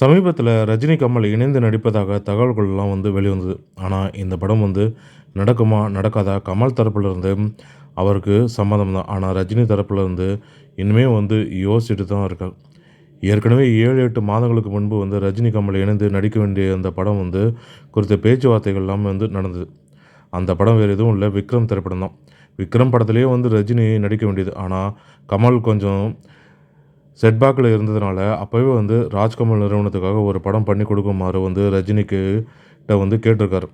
சமீபத்தில ரஜினி, கமல் இணைந்து நடிப்பதாக தகவல்கள்லாம் வெளிவந்தது. ஆனா, இந்த படம் நடக்குமா? நடக்காதா? கமல் தரப்புலருந்து அவருக்கு சம்மதம் தான். ஆனா, ரஜினி தரப்புலருந்து இன்னுமே யோசிச்சுட்டு தான் இருக்காங்க. ஏற்கனவே 7, 8 மாதங்களுக்கு முன்பு ரஜினி, கமல் இணைந்து நடிக்க வேண்டிய அந்த படம் குறித்த பேச்சுவார்த்தைகள்லாம் நடந்தது. அந்த படம் வேறு எதுவும் இல்ல. விக்ரம் திரைப்படம் தான். விக்ரம் படத்திலேயே ரஜினி நடிக்க வேண்டியது. ஆனா, கமல் கொஞ்சம் செட்பேக்கில இருந்ததுனால, அப்பவே ராஜ்கமல் நிறுவனத்துக்காக ஒரு படம் பண்ணி கொடுக்குமாறு ரஜினிகிட்ட கேட்டிருக்காரு.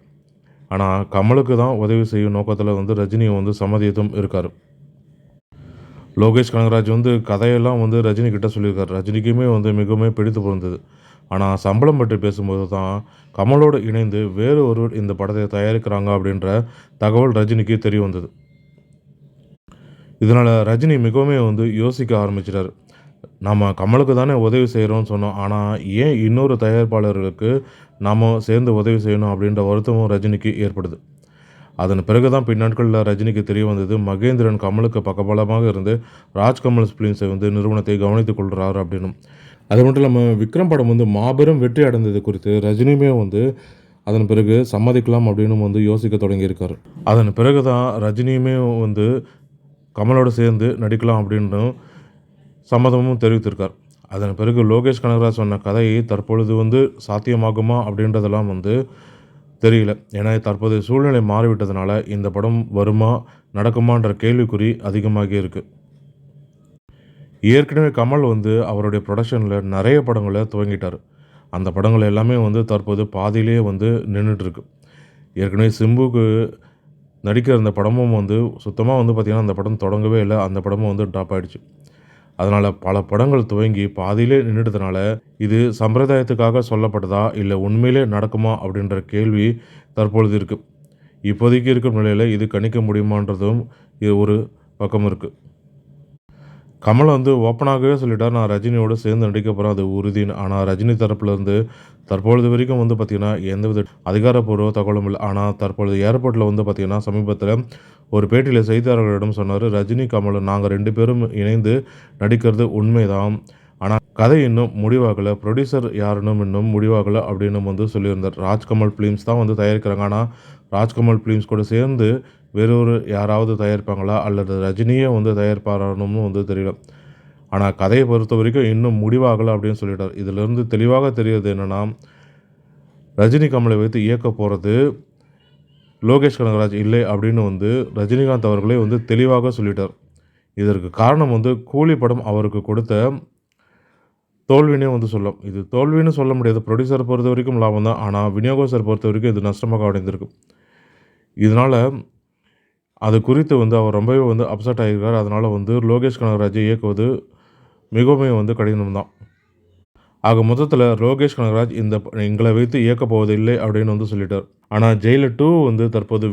ஆனா, கமலுக்கு தான் உதவி செய்யும் நோக்கத்தில ரஜினி சம்மதித்தும் இருக்காரு. லோகேஷ் கனகராஜ் கதையெல்லாம் ரஜினி கிட்ட சொல்லியிருக்காரு. ரஜினிக்குமே மிகவும் பிடித்து போயிருந்தது. ஆனா, சம்பளம் பற்றி பேசும்போது தான் கமலோடு இணைந்து வேறு ஒருவர் இந்த படத்தை தயாரிக்கிறாங்க அப்படின்ற தகவல் ரஜினிக்கு தெரிய வந்தது. இதனால ரஜினி மிகவுமே யோசிக்க ஆரம்பிச்சுட்டாரு. நம்ம கமலுக்கு தானே உதவி செய்றோம்னு சொன்னோம். ஆனா, ஏன் இன்னொரு தயாரிப்பாளர்களுக்கு நாம சேர்ந்து உதவி செய்யணும் அப்படின்ற வருத்தமும் ரஜினிக்கு ஏற்படுது. அதன் பிறகு தான் பின்னாட்கள்ல ரஜினிக்கு தெரிய வந்தது, மகேந்திரன் கமலுக்கு பக்கபலமாக இருந்து ராஜ்கமல் ஃபிலிம்ஸை நிறுவனத்தை கவனித்துக் கொள்றார் அப்படின்னும். அது மட்டும் இல்லாம விக்ரம் படம் மாபெரும் வெற்றி அடைந்தது குறித்து ரஜினியுமே அதன் பிறகு சம்மதிக்கலாம் அப்படின்னு யோசிக்க தொடங்கியிருக்காரு. அதன் பிறகு தான் ரஜினியுமே கமலோடு சேர்ந்து நடிக்கலாம் அப்படின்னும் சம்மதமும் தெரிவித்திருக்கார். அதன் பிறகு லோகேஷ் கனகராஜ் சொன்ன கதை தற்பொழுது சாத்தியமாகுமா அப்படின்றதெல்லாம் தெரியல. ஏன்னா தற்போதைய சூழ்நிலை மாறிவிட்டதுனால இந்த படம் வருமா, நடக்குமான்ற கேள்விக்குறி அதிகமாகி இருக்கு. ஏற்கனவே கமல் அவருடைய புரொடக்ஷன்ல நெறைய படங்கள துவங்கிட்டாரு. அந்த படங்கள் எல்லாமே தற்போது பாதியிலேயே நின்னுட்டு இருக்கு. ஏற்கனவே சிம்புக்கு நடிக்க இருந்த படமும் சுத்தமா பார்த்தீங்கன்னா, அந்த படம் தொடங்கவே இல்ல. அந்த படமும் ட்ராப் ஆயிடுச்சு. அதனால பல படங்கள் துவங்கி பாதியிலே நின்னுட்டதுனால, இது சம்பிரதாயத்துக்காக சொல்லப்பட்டதா? இல்ல உண்மையிலே நடக்குமா? அப்படின்ற கேள்வி தற்பொழுது இருக்கு. இப்போதைக்கு இருக்கும் நிலையில இது கணிக்க முடியுமான்றதும் இது ஒரு பக்கம் இருக்கு. கமல் ஓப்பனாகவே சொல்லிட்டார், "நான் ரஜினியோட சேர்ந்து நடிக்க போறேன். அது உறுதின்னு." ஆனா ரஜினி தரப்புலருந்து தற்பொழுது வரைக்கும் பார்த்தீங்கன்னா, எந்தவித அதிகாரப்பூர்வ தகவலும் இல்ல. ஆனா தற்பொழுது ஏர்போர்ட்ல பார்த்தீங்கன்னா, சமீபத்தில ஒரு பேட்டியில செய்தியாளர்களிடம் சொன்னாரு, "ரஜினி, கமல் நாங்க 2 பேரும் இணைந்து நடிக்கிறது உண்மைதான். ஆனா கதை இன்னும் முடிவாகல. புரொடியூசர் யாருன்னு இன்னும் முடிவாகல." அப்படின்னு சொல்லியிருந்தார். ராஜ்கமல் ஃபிலிம்ஸ் தான் தயாரிக்கிறாங்க. ஆனா ராஜ்கமல் ஃபிலிம்ஸ் கூட சேர்ந்து வேறொரு யாராவது தயாரிப்பாங்களா? அல்லது ரஜினியே தயாரிப்பாரான்னும் தெரியல. ஆனா கதைய பொறுத்தவரைக்கும் இன்னும் முடிவாகல அப்படின்னு சொல்லிட்டாரு. இதிலிருந்து தெளிவாக தெரியிறது என்னன்னா, ரஜினி, கமலை வைத்து இயக்கப் போறது லோகேஷ் கனகராஜ் இல்லை அப்படின்னு ரஜினிகாந்த் அவர்களே தெளிவாக சொல்லிட்டார். இதற்கு காரணம் கூலி படம் அவருக்கு கொடுத்த தோல்வினே சொல்லலாம். இது தோல்வின்னு சொல்ல முடியாது. புரொடியூசர பொறுத்தவரைக்கும் லாபம் தான். ஆனா விநியோகஸ்தர் பொறுத்தவரைக்கும் இது நஷ்டமாக அடைந்திருக்கு. இதனால அது குறித்து அவர் ரொம்பவே அப்செட் ஆகியிருக்கார். அதனால லோகேஷ் கனகராஜை இயக்குவது மிகவுமே கடினம் தான். ஆக மொத்தத்தில லோகேஷ் கனகராஜ் எங்கள வைத்து இயக்கப் போவதில்லை அப்படின்னு சொல்லிட்டார். ஆனா ஜெயிலர் 2 தற்போது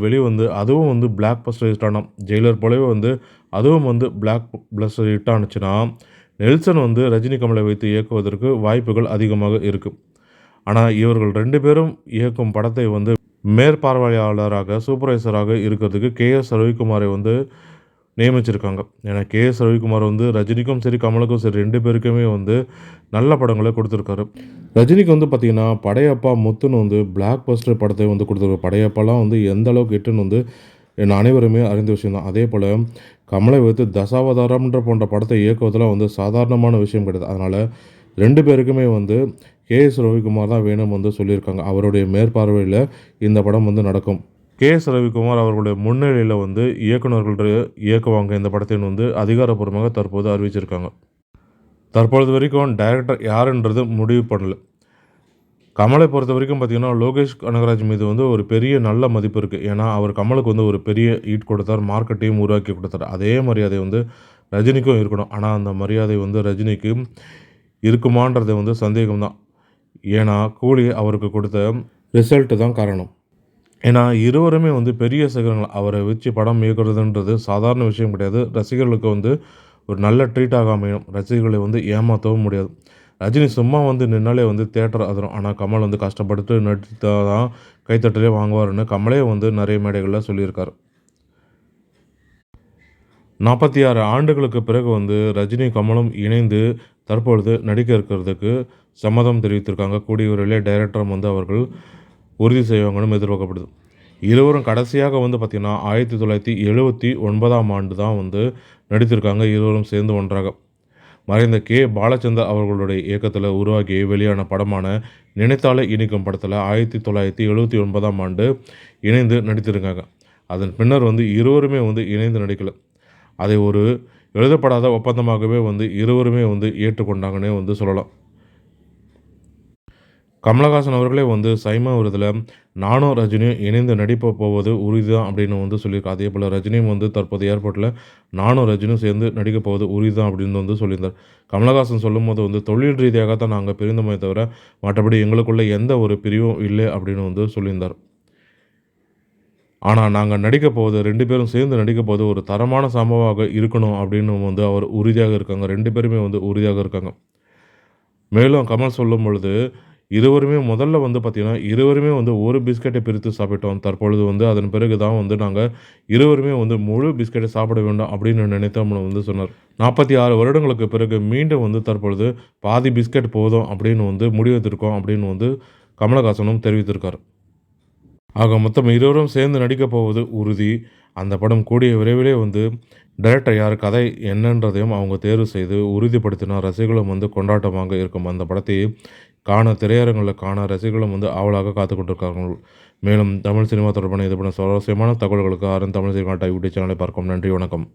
அதுவும் பிளாக் பஸ்டர் ஹிட் ஆனாம். ஜெயிலர் போலவே அதுவும் பிளாக் பஸ்டர் ஹிட் ஆனுச்சுன்னா, நெல்சன் ரஜினி, கமலை வைத்து இயக்குவதற்கு வாய்ப்புகள் அதிகமாக இருக்கு. ஆனா இவர்கள் 2 பேரும் இயக்கும் படத்தை மேற்பார்வையாளராக, சூப்பர்வைசராக இருக்கிறதுக்கு கே.எஸ். ரவிக்குமாரை நியமிச்சிருக்காங்க. ஏன்னா கே.எஸ். ரவிக்குமார் ரஜினிக்கும் சரி, கமலுக்கும் சரி 2 பேருக்குமே நல்ல படங்கள குடுத்துருக்காரு. ரஜினிக்கு பார்த்தீங்கன்னா, படையப்பா, முத்துன்னு பிளாக் பஸ்டர் படத்தை குடுத்துருக்காரு. படையப்பாலாம் எந்த அளவுக்கு ஹிட்டுன்னு அனைவருமே அறிந்த விஷயம் தான். அதேபோல கமலை வைத்து தசாவதாரம்ன்ற போன்ற படத்தை இயக்குவதெல்லாம் சாதாரணமான விஷயம் கிடையாது. அதனால 2 பேருக்குமே கே.எஸ். ரவிக்குமார் தான் வேணும்னு சொல்லியிருக்காங்க. அவருடைய மேற்பார்வையில இந்த படம் நடக்கும். கே.எஸ். ரவிக்குமார் அவர்களுடைய முன்னிலையில இயக்குனர்கள் இயக்குவாங்க இந்த படத்தைன்னு அதிகாரப்பூர்வமாக தற்போது அறிவிச்சிருக்காங்க. தற்பொழுது வரைக்கும் டைரக்டர் யாருன்றது முடிவு பண்ணல. கமலை பொறுத்தவரைக்கும் பார்த்தீங்கன்னா, லோகேஷ் கனகராஜ் மீது ஒரு பெரிய நல்ல மதிப்பு இருக்கு. ஏன்னா, அவர் கமலுக்கு ஒரு பெரிய ஈட் கொடுத்தார். மார்க்கெட்டையும் உருவாக்கி கொடுத்தார். அதே மரியாதை ரஜினிக்கும் இருக்கணும். ஆனா, அந்த மரியாதை ரஜினிக்கு இருக்குமான்றது சந்தேகம் தான். ஏன்னா, கூலி அவருக்கு கொடுத்த ரிசல்ட் தான் காரணம். ஏன்னா, இருவருமே பெரிய சிகரங்கள். அவர வச்சு படம் இயக்குறதுன்றது சாதாரண விஷயம் கிடையாது. ரசிகர்களுக்கு ஒரு நல்ல ட்ரீட்டாக அமையும். ரசிகர்களை ஏமாத்தவும் முடியாது. ரஜினி சும்மா நின்னாலே தியேட்டர் அதிரும். ஆனா, கமல் கஷ்டப்பட்டு நடித்தா தான் கைத்தட்டலே வாங்குவாருன்னு கமலே நெறைய மேடைகள்ல சொல்லியிருக்காரு. 46 ஆண்டுகளுக்கு பிறகு ரஜினி, கமலும் இணைந்து தற்பொழுது நடிக்க இருக்கிறதுக்கு சம்மதம் தெரிவித்திருக்காங்க. கூடிய விரைவிலே டைரக்டரும் வந்து அவர்கள் உறுதி செய்வாங்கன்னு எதிர்பார்க்கப்படுது. இருவரும் கடைசியாக வந்து பார்த்திங்கன்னா 1979ஆம் ஆண்டு தான் வந்து நடித்திருக்காங்க இருவரும் சேர்ந்து ஒன்றாக. மறைந்த கே. பாலச்சந்தர் அவர்களுடைய இயக்கத்தில் உருவாகி வெளியான படமான நினைத்தாலே இனிக்கும் படத்தில் 1979ஆம் ஆண்டு இணைந்து நடித்திருக்காங்க. அதன் பின்னர் வந்து இருவருமே வந்து இணைந்து நடிக்கல. அதை ஒரு எழுதப்படாத ஒப்பந்தமாகவே வந்து இருவருமே வந்து ஏற்றுக்கொண்டாங்கன்னே வந்து சொல்லலாம். கமலஹாசன் அவர்களே வந்து சைமா விருதில நானும் ரஜினியும் இணைந்து நடிக்க போவது உறுதிதான் அப்படின்னு வந்து சொல்லியிருக்காரு. அதேபோல ரஜினியும் வந்து தற்போது ஏர்போர்ட்ல நானும் ரஜினியும் சேர்ந்து நடிக்க போவது உறுதிதான் அப்படின்னு வந்து சொல்லியிருந்தார். கமலஹாசன் சொல்லும்போது வந்து தொழில் ரீதியாக தான் நாங்க பிரிந்தோமே தவிர, மற்றபடி எங்களுக்குள்ள எந்த ஒரு பிரிவும் இல்லை அப்படின்னு வந்து சொல்லியிருந்தார். ஆனா நாங்க நடிக்க போவது 2 பேரும் சேர்ந்து நடிக்க போவது ஒரு தரமான சம்பவமாக இருக்கணும் அப்படின்னு வந்து அவர் உறுதியாக இருக்காங்க. 2 பேருமே வந்து உறுதியாக இருக்காங்க. மேலும் கமல் சொல்லும்பொழுது, இருவருமே முதல்ல வந்து பார்த்தீங்கன்னா, இருவருமே வந்து ஒரு பிஸ்கட்டை பிரித்து சாப்பிட்டோம். தற்பொழுது வந்து அதன் பிறகு தான் வந்து நாங்க இருவருமே வந்து முழு பிஸ்கட்டை சாப்பிட வேண்டும் அப்படின்னு நினைத்தோம்னு வந்து சொன்னார். 46 வருடங்களுக்கு பிறகு மீண்டும் வந்து தற்பொழுது பாதி பிஸ்கட் போதும் அப்படின்னு வந்து முடிவெடுத்திருக்கோம் அப்படின்னு வந்து கமலஹாசனும் தெரிவித்திருக்கார். ஆக மொத்தம் இருவரும் சேர்ந்து நடிக்கப் போவது உறுதி. அந்த படம் கூடிய விரைவிலே வந்து டைரக்டர் யார், கதை என்னன்றதையும் அவங்க தேர்வு செய்து உறுதிப்படுத்தினா ரசிகர்களும் வந்து கொண்டாட்டமாக இருக்கும். அந்த படத்தை காண திரையரங்குகளில் காண ரசிகர்களும் வந்து ஆவலாக காத்துக் கொண்டிருக்கிறார்கள். மேலும் தமிழ் சினிமா தொடர்பான இது போன்ற சுவாரஸ்யமான தகவல்களுக்கு ஆரன் தமிழ் சினிமா யூடியூப் சேனலை பார்க்கவும். நன்றி, வணக்கம்.